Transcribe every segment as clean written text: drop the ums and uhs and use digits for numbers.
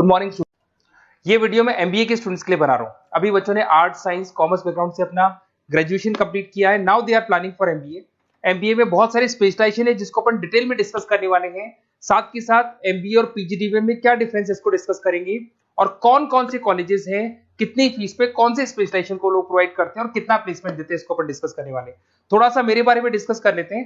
Good morning. ये video मैं MBA के स्टूडेंट्स के लिए बना रहा हूँ। अभी बच्चों ने आर्ट साइंस कॉमर्स बैकग्राउंड से अपना ग्रेजुएशन कंप्लीट किया है। Now they are planning for MBA. MBA में बहुत सारे स्पेशलाइजेशन है जिसको अपन डिटेल में डिस्कस करने वाले हैं। साथ के साथ एमबीए और पीजीडीबीएम में क्या डिफरेंस है इसको डिस्कस करेंगे, और कौन कौन से कॉलेजेस हैं, कितनी फीस पे कौन से स्पेशलाइजेशन को लोग प्रोवाइड करते हैं और कितना प्लेसमेंट देते हैं, इसको अपन डिस्कस करने वाले हैं। थोड़ा सा मेरे बारे में डिस्कस कर लेते हैं।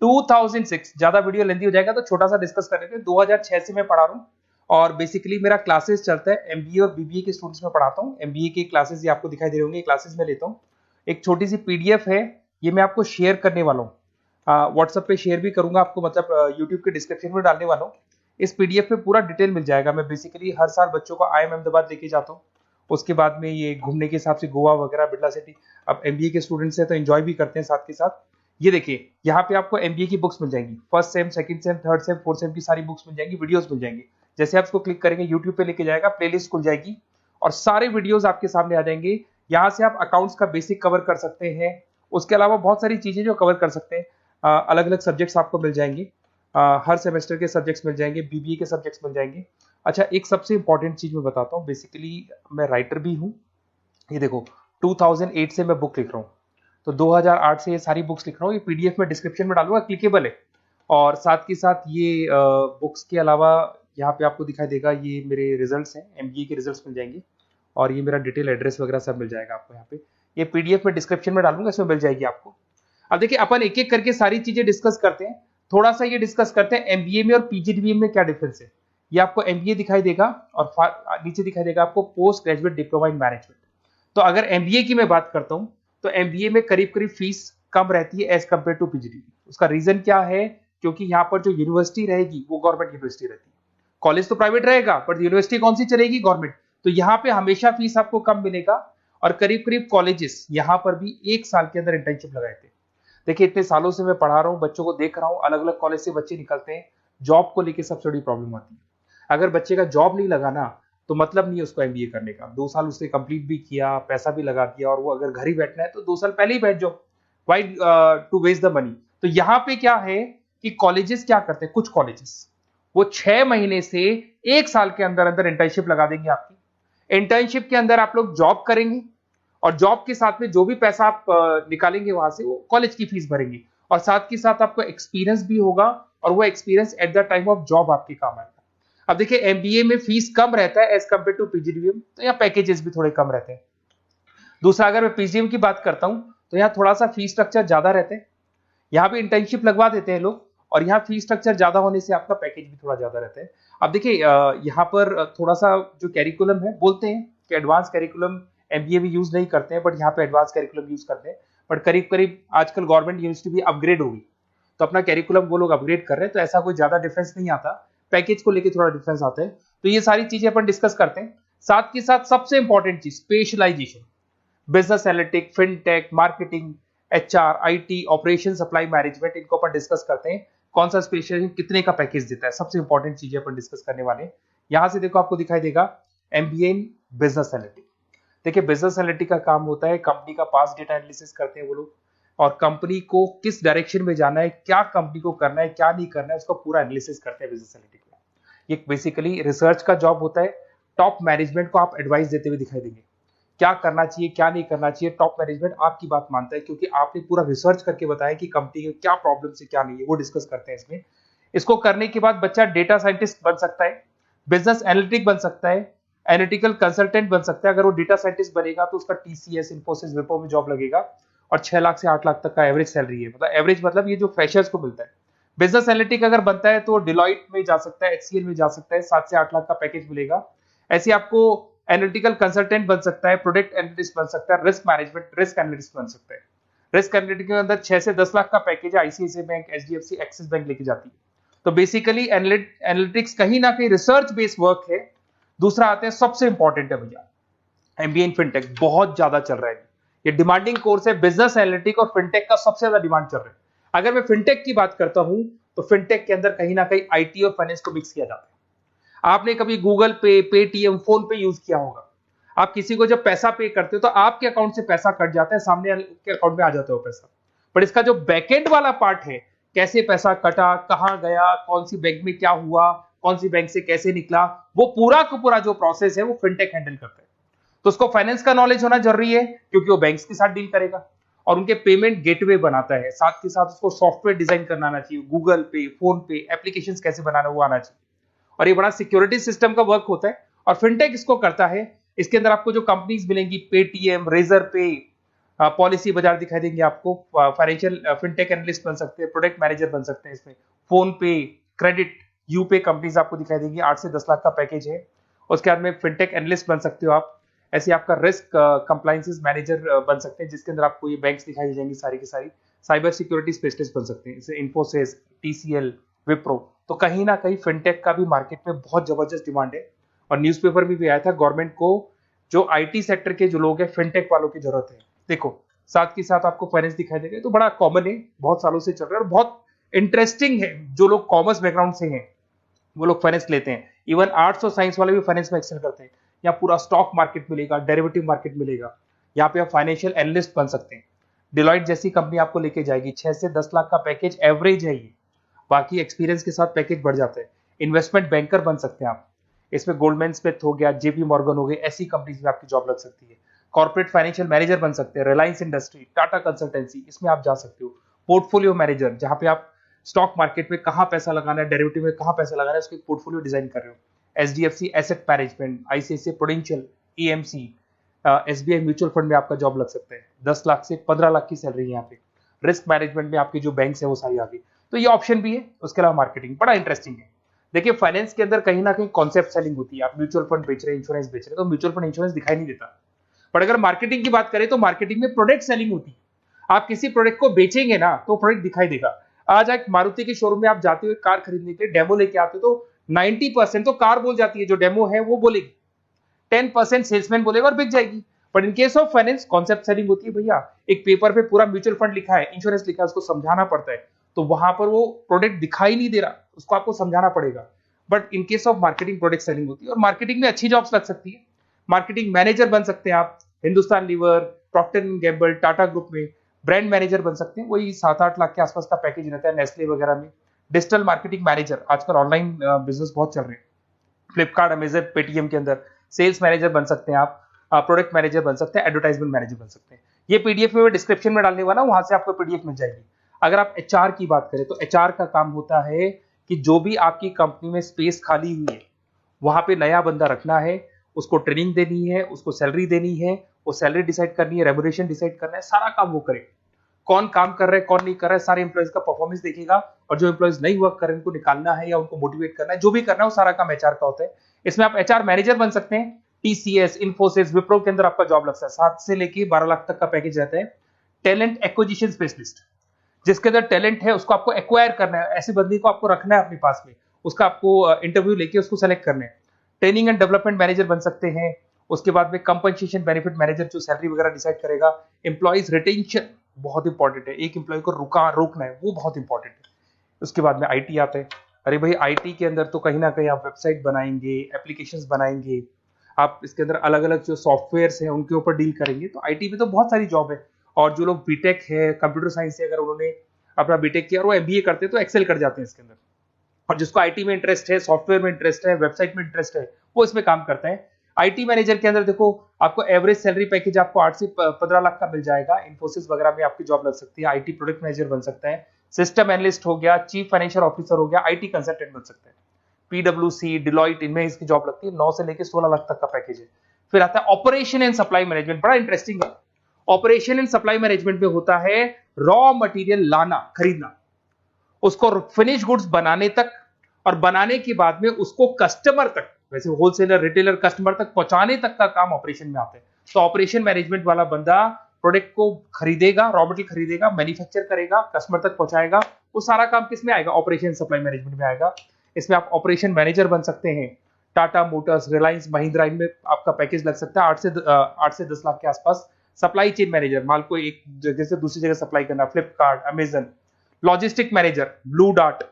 2006, ज्यादा वीडियो लेंथी हो जाएगा तो छोटा सा डिस्कस कर लेते हैं। 2006 से मैं पढ़ा रहा हूँ और बेसिकली मेरा क्लासेस चलता है एमबीए और बीबीए के स्टूडेंट्स में पढ़ाता हूँ। एमबीए के क्लासेस ये आपको दिखाई दे रहे होंगे, क्लासेस में लेता हूँ। एक छोटी सी पीडीएफ है, ये मैं आपको शेयर करने वाला हूँ, व्हाट्सएप पे शेयर भी करूंगा आपको, मतलब यूट्यूब के डिस्क्रिप्शन में डालने वाला हूँ। इस पीडीएफ पे पूरा डिटेल मिल जाएगा। मैं बेसिकली हर साल बच्चों को IIM अहमदाबाद लेके जाता हूँ। उसके बाद में ये घूमने के हिसाब से गोवा वगैरह, बिरला सिटी। अब एमबीए के स्टूडेंट्स हैं तो एंजॉय भी करते हैं साथ के साथ। ये देखिए, यहाँ पे आपको एमबीए की बुक्स मिल जाएंगी। First sem, second same, third same, fourth same की सारी बुक्स मिल जाएंगी, वीडियोस मिल जाएंगी। जैसे आप इसको क्लिक करेंगे यूट्यूब पे लेके जाएगा, प्लेलिस्ट खुल जाएगी और सारे वीडियोस आपके सामने आ जाएंगे। यहाँ से आप अकाउंट्स का बेसिक कवर कर सकते हैं। उसके अलावा बहुत सारी चीजें जो कवर कर सकते हैं। अलग अलग सब्जेक्ट्स आपको मिल जाएंगे, हर सेमेस्टर के सब्जेक्ट्स मिल जाएंगे, बीबीए के सब्जेक्ट्स मिल जाएंगे। अच्छा, एक सबसे इंपॉर्टेंट चीज मैं बताता हूँ। बेसिकली मैं राइटर भी हूँ। ये देखो, 2008 से मैं बुक लिख रहा हूँ, तो 2008 से ये सारी बुक्स लिख रहा हूँ। ये पीडीएफ में डिस्क्रिप्शन में डालूंगा, क्लिकेबल है। और साथ के साथ ये बुक्स के अलावा यहाँ पे आपको दिखाई देगा, ये मेरे रिजल्ट्स हैं, एमबीए के रिजल्ट्स मिल जाएंगे। और ये मेरा डिटेल एड्रेस वगैरह सब मिल जाएगा आपको यहाँ पे। ये पीडीएफ में डिस्क्रिप्शन में डालूंगा, इसमें मिल जाएगी आपको। अब देखिए, अपन एक एक करके सारी चीजें डिस्कस करते हैं। थोड़ा सा ये डिस्कस करते हैं एमबीए में और पीजीडीबीएम में क्या डिफरेंस है। ये आपको एमबीए दिखाई देगा और नीचे दिखाई देगा आपको post graduate diploma in management. तो अगर एमबीए की मैं बात करता हूँ तो एमबीए में करीब करीब फीस कम रहती है एज कम्पेयर टू पीजीडीबीएम। उसका रीजन क्या है? क्योंकि यहाँ पर जो यूनिवर्सिटी रहेगी वो गवर्नमेंट यूनिवर्सिटी रहती है। कॉलेज तो प्राइवेट रहेगा पर यूनिवर्सिटी कौन सी चलेगी? गवर्नमेंट। तो यहाँ पे हमेशा फीस आपको कम मिलेगा। और करीब करीब कॉलेजेस यहाँ पर भी 1 साल के अंदर इंटर्नशिप लगाए थे। देखिए, इतने सालों से मैं पढ़ा रहा हूँ, बच्चों को देख रहा हूँ, अलग अलग कॉलेज से बच्चे निकलते हैं। जॉब को लेकर सबसे बड़ी प्रॉब्लम आती है। अगर बच्चे का जॉब नहीं लगा ना, तो मतलब नहीं है उसको एमबीए करने का। 2 साल उसने कंप्लीट भी किया, पैसा भी लगा दिया, और वो अगर घर ही बैठना है तो 2 साल पहले ही बैठ जाओ। Why to waste the money. तो यहाँ पे क्या है कि कॉलेजेस क्या करते हैं, कुछ कॉलेजेस वो 6 महीने से 1 साल के अंदर अंदर इंटर्नशिप लगा देंगे आपकी। इंटर्नशिप के अंदर आप लोग जॉब करेंगे और जॉब के साथ में जो भी पैसा आप निकालेंगे वहां से, वो कॉलेज की फीस भरेंगे। और साथ के साथ आपको एक्सपीरियंस भी होगा, और वो experience at the time of job आपके काम आएगा। अब देखिए, एमबीए में फीस कम रहता है एज कम्पेयर टू पीजीडीबीएम, तो यहाँ पैकेजेस भी थोड़े कम रहते हैं। दूसरा, अगर मैं पीजीडीबीएम की बात करता हूँ तो यहाँ थोड़ा सा फीस स्ट्रक्चर ज्यादा रहते हैं। यहाँ भी इंटर्नशिप लगवा देते हैं लोग, और यहाँ फीस स्ट्रक्चर ज्यादा होने से आपका पैकेज भी थोड़ा ज्यादा रहता है। अब देखिए, यहाँ पर थोड़ा सा जो कैरिकुलम है, बोलते हैं कि एडवांस कैरिकुलम एमबीए भी यूज नहीं करते हैं, बट यहाँ पे एडवांस कैरिकुलम यूज करते हैं। बट करीब करीब आजकल गवर्नमेंट यूनिवर्सिटी भी अपग्रेड होगी, तो अपना कैरिकुलम वो लोग अपग्रेड कर रहे हैं, तो ऐसा कोई ज्यादा डिफरेंस नहीं आता। पैकेज को लेकर थोड़ा डिफरेंस आता है। तो ये सारी चीजें अपन डिस्कस करते हैं। साथ के साथ सबसे इंपॉर्टेंट चीज, specialization. Business analytic, fintech, marketing, HR, IT, operation, supply management, इनको अपन डिस्कस करते हैं। कौन सा स्पेशलाइजेशन कितने का पैकेज देता है, सबसे इंपॉर्टेंट चीजें अपन डिस्कस करने वाले हैं। यहां से देखो, आपको दिखाई देगा एमबीए इन बिजनेस एनालिटिक। देखिए, बिजनेस एनालिटिक का काम होता है, कंपनी का पास्ट डेटा एनालिसिस करते हैं वो लोग, और कंपनी को किस डायरेक्शन में जाना है, क्या कंपनी को करना है, क्या नहीं करना है, उसका पूरा एनालिसिस करते हैं बिजनेस एनालिटिक में। ये बेसिकली रिसर्च का जॉब होता है। टॉप मैनेजमेंट को आप एडवाइस देते हुए दिखाई देंगे, क्या करना चाहिए, क्या नहीं करना चाहिए। टॉप मैनेजमेंट आपकी बात मानता है, क्योंकि आपने पूरा रिसर्च करके बताया कि कंपनी के क्या प्रॉब्लम है, क्या नहीं है, वो डिस्कस करते हैं इसमें। इसको करने के बाद बच्चा डेटा साइंटिस्ट बन सकता है, बिजनेस एनालिटिक बन सकता है, एनालिटिकल कंसल्टेंट बन सकता है। अगर वो डेटा साइंटिस्ट बनेगा तो उसका टीसीएस, इन्फोसिस, विप्रो में जॉब लगेगा, और 6 लाख से 8 लाख तक का एवरेज सैलरी है। मतलब एवरेज मतलब ये जो फ्रेशर्स को मिलता है। बिजनेस एनालिटिक अगर बनता है तो डिलॉइट में जा सकता है, एचसीएल में जा सकता है, 7 से 8 लाख का पैकेज मिलेगा। ऐसे आपको एनालिटिकल कंसल्टेंट बन सकता है, प्रोडक्ट एनालिस्ट बन सकता है, रिस्क मैनेजमेंट, रिस्क एनालिस्ट बन सकता है। रिस्क एनालिटिक के अंदर 6 से 10 लाख का पैकेज है, ICICI bank, HDFC, axis bank लेके जाती है। तो बेसिकली एनालिटिक्स कहीं ना कहीं रिसर्च बेस्ड वर्क है। दूसरा आते हैं, सबसे इंपॉर्टेंट है भैया, एमबीए इन फिनटेक। बहुत ज्यादा चल रहा है, ये डिमांडिंग कोर्स है। बिजनेस एनालिटिक और फिनटेक का सबसे ज्यादा डिमांड चल रहा है। अगर मैं फिनटेक की बात करता हूं तो फिनटेक के अंदर कहीं ना कहीं आईटी और फाइनेंस को मिक्स किया जाता है। आपने कभी गूगल पे, पेटीएम, फोन पे यूज किया होगा। आप किसी को जब पैसा पे करते हो तो आपके अकाउंट से पैसा कट जाता है, सामने के अकाउंट में आ जाता है वो पैसा। पर इसका जो बैकएंड वाला पार्ट है, कैसे पैसा कटा, कहां गया, कौन सी बैंक में क्या हुआ, कौन सी बैंक से कैसे निकला, वो पूरा का पूरा जो प्रोसेस है वो फिनटेक हैंडल करता है। तो उसको फाइनेंस का नॉलेज होना जरूरी है क्योंकि वो बैंक्स के साथ डील करेगा और उनके पेमेंट गेटवे बनाता है। साथ के साथ उसको सॉफ्टवेयर डिजाइन करना आना चाहिए, गूगल पे, फोन पे, एप्लीकेशन कैसे बनाना वो आना चाहिए। और ये बड़ा सिक्योरिटी सिस्टम का वर्क होता है और फिनटेक इसको करता है। इसके अंदर आपको जो कंपनीज मिलेंगी, पेटीएम, रेजर पे, पॉलिसी बाजार दिखाई देंगे आपको, फाइनेंशियल फिनटेक एनालिस्ट बन सकते हैं, प्रोडक्ट मैनेजर बन सकते हैं इसमें, फोन पे, क्रेडिट, यूपे कंपनीज आपको दिखाई देंगी। 8 से 10 लाख का पैकेज है। उसके बाद में फिनटेक एनालिस्ट बन सकते हो आप। ऐसे आपका रिस्क कंप्लायंसेस मैनेजर बन सकते हैं जिसके अंदर आपको ये बैंक्स दिखाई जाएंगी सारी की सारी। साइबर सिक्योरिटी स्पेशलिस्ट बन सकते हैं, जैसे इन्फोसिस, टीसीएल, विप्रो। तो कहीं ना कहीं फिनटेक का भी मार्केट में बहुत जबरदस्त डिमांड है और न्यूज़पेपर में भी आया था, गवर्नमेंट को जो आईटी सेक्टर के जो लोग हैं फिनटेक वालों की जरूरत है। देखो साथ के साथ आपको फाइनेंस दिखाई देगा, तो बड़ा कॉमन है, बहुत सालों से चल रहा है और बहुत इंटरेस्टिंग है। जो लोग कॉमर्स बैकग्राउंड से हैं वो लोग फाइनेंस लेते हैं। इवन आर्ट्स और साइंस वाले भी फाइनेंस में एक्सेल करते हैं। यहाँ पूरा स्टॉक मार्केट मिलेगा, डेरिवेटिव मार्केट मिलेगा। यहाँ पे आप फाइनेंशियल एनालिस्ट बन सकते हैं। डिलॉइट जैसी कंपनी आपको लेके जाएगी। 6 से 10 लाख का पैकेज एवरेज है ये, बाकी एक्सपीरियंस के साथ पैकेज बढ़ जाता है। इन्वेस्टमेंट बैंकर बन सकते हैं आप, इसमें गोल्डमैन स्मिथ हो गया, जेपी मॉर्गन हो गए, ऐसी कंपनीज में आपकी जॉब लग सकती है। कॉर्पोरेट फाइनेंशियल मैनेजर बन सकते हैं, रिलायंस इंडस्ट्री, टाटा कंसल्टेंसी, इसमें आप जा सकते हो। पोर्टफोलियो मैनेजर, जहां पे आप स्टॉक मार्केट में कहां पैसा लगाना है, डेरिवेटिव में कहां पैसा लगाना है, उसको एक पोर्टफोलियो डिजाइन कर रहे हो। HDFC asset management, ICICI prudential, EMC, SBI mutual fund में आपका जॉब लग सकता है। 10 लाख से 15 लाख की सैलरी है यहाँ पे। रिस्क मैनेजमेंट में आपकी जो बैंक्स है वो सारी आ गई। तो ये ऑप्शन भी है। उसके अलावा मार्केटिंग बड़ा इंटरेस्टिंग है। देखिए फाइनेंस के अंदर कहीं ना कहीं कॉन्सेप्ट सेलिंग होती है। आप म्यूचुअल फंड बेच रहे हैं, इंश्योरेंस बेच रहे हैं, तो म्यूचुअल फंड इंश्योरेंस दिखाई नहीं देता। पर अगर मार्केटिंग की बात करें तो मार्केटिंग में प्रोडक्ट सेलिंग होती है। आप किसी प्रोडक्ट को बेचेंगे ना तो प्रोडक्ट दिखाई देगा। आज एक मारुति के शोरूम में आप जाते हुए कार खरीदने के लिए डेमो लेके आते हो तो 90% तो कार बोल जाती है, जो डेमो है वो बोलेगी, 10% सेल्समैन बोलेगा और बिक जाएगी। But in case of finance concept selling होती है भैया। एक पेपर पे पूरा म्यूचुअल फंड लिखा है, इंश्योरेंस लिखा है, उसको समझाना पड़ता है। तो वहां पर वो प्रोडक्ट दिखाई नहीं दे रहा, उसको आपको समझाना पड़ेगा। But in case of marketing product selling होती है और मार्केटिंग में अच्छी जॉब्स लग सकती है। मार्केटिंग मैनेजर बन सकते हैं आप, Hindustan Lever, Procter and Gamble, Tata group में ब्रांड मैनेजर बन सकते हैं। वही 7-8 लाख के आसपास का पैकेज रहता है, नेस्ले वगैरह में। डिजिटल मार्केटिंग मैनेजर, आजकल ऑनलाइन बिजनेस बहुत चल रहे हैं, फ्लिपकार्ट, अमेजन, पेटीएम के अंदर सेल्स मैनेजर बन सकते हैं आप, प्रोडक्ट मैनेजर बन सकते हैं, एडवर्टाइजमेंट मैनेजर बन सकते हैं। ये पीडीएफ में मैं डिस्क्रिप्शन में डालने वाला हूं, वहां से आपको पीडीएफ मिल जाएगी। अगर आप एचआर की बात करें तो एचआर का काम होता है कि जो भी आपकी कंपनी में स्पेस खाली हुई है वहां पे नया बंदा रखना है, उसको ट्रेनिंग देनी है, उसको सैलरी देनी है, वो सैलरी डिसाइड करनी है, रेम्यूनरेशन डिसाइड करना है, सारा काम वो करे। कौन काम कर रहा है, कौन नहीं कर रहा है, सारे एम्प्लॉइज का परफॉर्मेंस देखेगा और जो एम्प्लॉइज नहीं वर्क कर रहे हैं उनको निकालना है या उनको मोटिवेट करना है, जो भी करना है वो सारा काम एचआर का होता है। इसमें आप एचआर मैनेजर बन सकते हैं। टीसीएस, इन्फोसिस, विप्रो के अंदर आपका जॉब लगता है। 7 से लेके 12 लाख तक का पैकेज रहता है। टैलेंट एक्विजिशन स्पेशलिस्ट, जिसके अंदर टैलेंट है उसको आपको एक्वायर करना है, ऐसे बंदी को आपको रखना है अपने पास में, उसका आपको इंटरव्यू लेके उसको सेलेक्ट करना है। ट्रेनिंग एंड डेवलपमेंट मैनेजर बन सकते हैं। उसके बाद में कंपनसेशन बेनिफिट मैनेजर, जो सैलरी वगैरह डिसाइड करेगा। एम्प्लॉइज रिटेंशन बहुत इंपॉर्टेंट है, एक एम्प्लॉय को रोकना है, वो बहुत इंपॉर्टेंट है। उसके बाद में आईटी आता है। अरे भाई आईटी के अंदर तो कहीं ना कहीं आप वेबसाइट बनाएंगे, एप्लीकेशंस बनाएंगे, आप इसके अंदर अलग अलग जो सॉफ्टवेयर्स हैं उनके ऊपर डील करेंगे। तो आईटी में तो बहुत सारी जॉब है। और जो लोग बीटेक है, कंप्यूटर साइंस से अगर उन्होंने अपना बीटेक किया और वो एमबीए करते हैं तो एक्सेल कर जाते हैं इसके अंदर। और जिसको आईटी में इंटरेस्ट है, सॉफ्टवेयर में इंटरेस्ट है, वेबसाइट में इंटरेस्ट है, वो इसमें काम करता है। आईटी मैनेजर के अंदर देखो आपको एवरेज सैलरी पैकेज आपको 8 से 15 लाख का मिल जाएगा। इन्फोसिस वगैरह में आपकी जॉब लग सकती है। आईटी प्रोडक्ट मैनेजर बन सकता है, सिस्टम एनालिस्ट हो गया, चीफ फाइनेंशियल ऑफिसर हो गया, आईटी कंसल्टेंट बन सकते हैं। पीडब्ल्यूसी, डिलॉइट, इनमें इसकी जॉब लगती है। 9 से लेकर 16 लाख तक का पैकेज है। फिर आता है ऑपरेशन एंड सप्लाई मैनेजमेंट, बड़ा इंटरेस्टिंग है। ऑपरेशन एंड सप्लाई मैनेजमेंट में होता है रॉ मटेरियल लाना, खरीदना, उसको फिनिश गुड्स बनाने तक और बनाने के बाद में उसको कस्टमर तक, वैसे होलसेलर, रिटेलर, कस्टमर तक पहुंचाने तक का काम ऑपरेशन में आता है। तो ऑपरेशन मैनेजमेंट वाला बंदा प्रोडक्ट को खरीदेगा, रॉ मटेरियल खरीदेगा, मैन्युफैक्चर करेगा, कस्टमर तक पहुंचाएगा। वो सारा काम किस में आएगा? ऑपरेशन सप्लाई मैनेजमेंट में आएगा। इसमें आप ऑपरेशन मैनेजर बन सकते हैं। टाटा मोटर्स, रिलायंस, महिंद्रा, इनमें आपका पैकेज लग सकता है 8 से 10 लाख के आसपास। सप्लाई चेन मैनेजर, माल को एक जगह से दूसरी जगह सप्लाई करना, Flipkart, Amazon. Logistic manager, blue dart,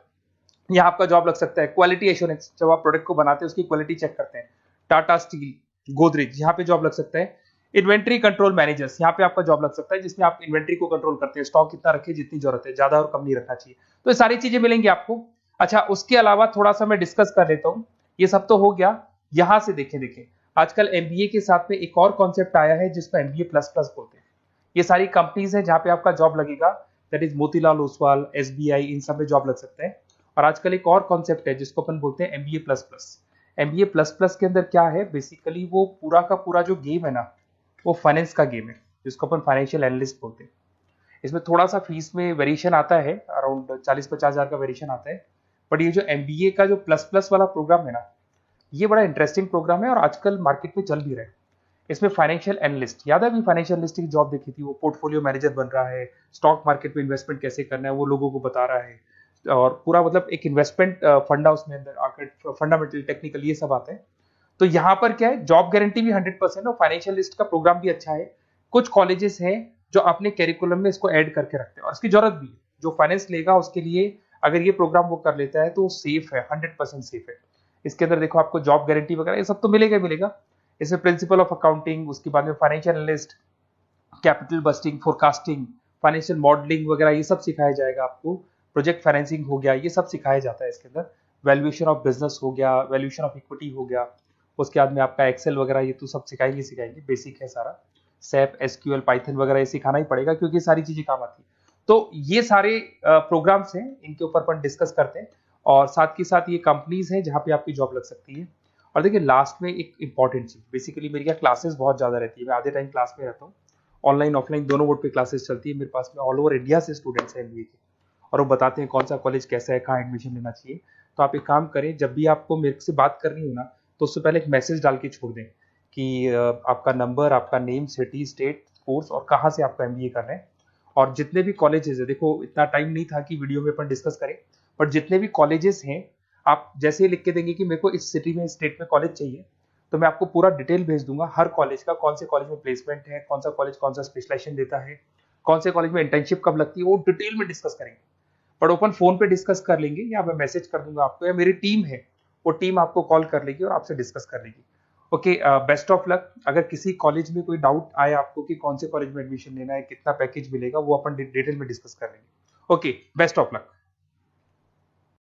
यहाँ आपका जॉब लग सकता है। क्वालिटी एश्योरेंस, जब आप प्रोडक्ट को बनाते हैं उसकी क्वालिटी चेक करते हैं। टाटा स्टील, गोदरेज, यहाँ पे जॉब लग सकता है। इन्वेंट्री कंट्रोल मैनेजर्स, यहाँ पे आपका जॉब लग सकता है, जिसमें आप इन्वेंट्री को कंट्रोल करते हैं, स्टॉक कितना रखे, जितनी जरूरत है, ज्यादा और कम नहीं रखना चाहिए। तो ये सारी चीजें मिलेंगी आपको। अच्छा, उसके अलावा थोड़ा सा मैं डिस्कस कर लेता हूँ। ये सब तो हो गया। यहां से देखें आजकल एमबीए के साथ में एक और कॉन्सेप्ट आया है जिसको एमबीए प्लस प्लस बोलते हैं। ये सारी कंपनीज है जहां पे आपका जॉब लगेगा, that is Motilal Oswal, SBI, इन सब में जॉब लग सकते हैं। और आजकल एक और कॉन्सेप्ट है जिसको अपन बोलते हैं MBA plus plus. MBA plus plus के अंदर क्या है, बेसिकली वो पूरा का पूरा जो गेम है ना, वो फाइनेंस का गेम है, जिसको अपन फाइनेंशियल एनालिस्ट बोलते हैं। इसमें थोड़ा सा फीस में वेरिएशन आता है, अराउंड 40-50 हज़ार का वेरिएशन आता है। बट ये जो एमबीए का जो प्लस प्लस वाला प्रोग्राम है ना, ये बड़ा इंटरेस्टिंग प्रोग्राम है और आजकल मार्केट में चल भी रहा है। इसमें फाइनेंशियल एनालिस्ट, याद है अभी फाइनेंशियल एनालिस्ट की जॉब देखी थी, वो पोर्टफोलियो मैनेजर बन रहा है, स्टॉक मार्केट में इन्वेस्टमेंट कैसे करना है वो लोगों को बता रहा है, और पूरा मतलब एक इन्वेस्टमेंट फंडा उसमें अंदर आकर, फंडामेंटल टेक्निकल ये सब आते हैं। तो यहाँ पर क्या है, जॉब गारंटी भी 100% और फाइनेंशियल लिस्ट का प्रोग्राम भी अच्छा है। कुछ कॉलेजेस हैं जो अपने कैरिकुलम में इसको ऐड करके रखते हैं और इसकी जरूरत भी है। जो फाइनेंस लेगा उसके लिए अगर ये प्रोग्राम वो कर लेता है तो सेफ है, 100% सेफ है। इसके अंदर देखो आपको जॉब गारंटी वगैरह ये सब तो मिलेगा मिलेगा। इसमें प्रिंसिपल ऑफ अकाउंटिंग, उसके बाद में financial analyst, capital budgeting, forecasting, financial modelling वगैरह ये सब सिखाया जाएगा आपको। प्रोजेक्ट फाइनेंसिंग हो गया, ये सब सिखाया जाता है इसके अंदर। वैल्यूएशन ऑफ बिजनेस हो गया, वैल्यूएशन ऑफ इक्विटी हो गया, उसके बाद में आपका एक्सेल वगैरह ये तो सब सिखाएंगे, बेसिक है सारा। सैप, एसक्यूएल, पाइथन वगैरह ये सिखाना ही पड़ेगा क्योंकि सारी चीजें काम आती है। तो ये सारे प्रोग्राम्स हैं, इनके ऊपर अपन डिस्कस करते हैं। और साथ के साथ ये कंपनीज हैं जहाँ पे आपकी जॉब लग सकती है। और देखिए लास्ट में एक इंपॉर्टेंट चीज, बेसिकली मेरी क्या क्लासेस बहुत ज्यादा रहती है, मैं आधे टाइम क्लास में रहता हूँ। ऑनलाइन ऑफलाइन दोनों मोड पे क्लासेस चलती है मेरे पास में। ऑल ओवर इंडिया से स्टूडेंट्स हैं एमबीए के, और वो बताते हैं कौन सा कॉलेज कैसा है, कहाँ एडमिशन लेना चाहिए। तो आप एक काम करें, जब भी आपको मेरे से बात करनी हो ना, तो उससे पहले एक मैसेज डाल के छोड़ दें कि आपका नंबर, आपका नेम, सिटी, स्टेट, कोर्स और कहाँ से आपका एमबीए कर रहे हैं। और जितने भी कॉलेजेस है, देखो इतना टाइम नहीं था कि वीडियो में अपन डिस्कस करें, बट जितने भी कॉलेजेस हैं आप जैसे ही लिख के देंगे कि मेरे को इस सिटी में, स्टेट में कॉलेज चाहिए, तो मैं आपको पूरा डिटेल भेज दूंगा हर कॉलेज का, कौन से कॉलेज में प्लेसमेंट है, कौन सा कॉलेज कौन सा स्पेशलाइजेशन देता है, कौन से कॉलेज में इंटर्नशिप कब लगती है, वो डिटेल में डिस्कस करेंगे। बट ओपन फोन पे डिस्कस कर लेंगे, या मैं मैसेज कर दूंगा आपको, या मेरी टीम है वो टीम आपको कॉल कर लेगी और आपसे डिस्कस कर लेगी। Okay, best of luck. अगर किसी कॉलेज में कोई डाउट आए आपको कि कौन से कॉलेज में एडमिशन लेना है, कितना पैकेज मिलेगा, वो अपन डिटेल में डिस्कस कर लेंगे। Okay, best of luck.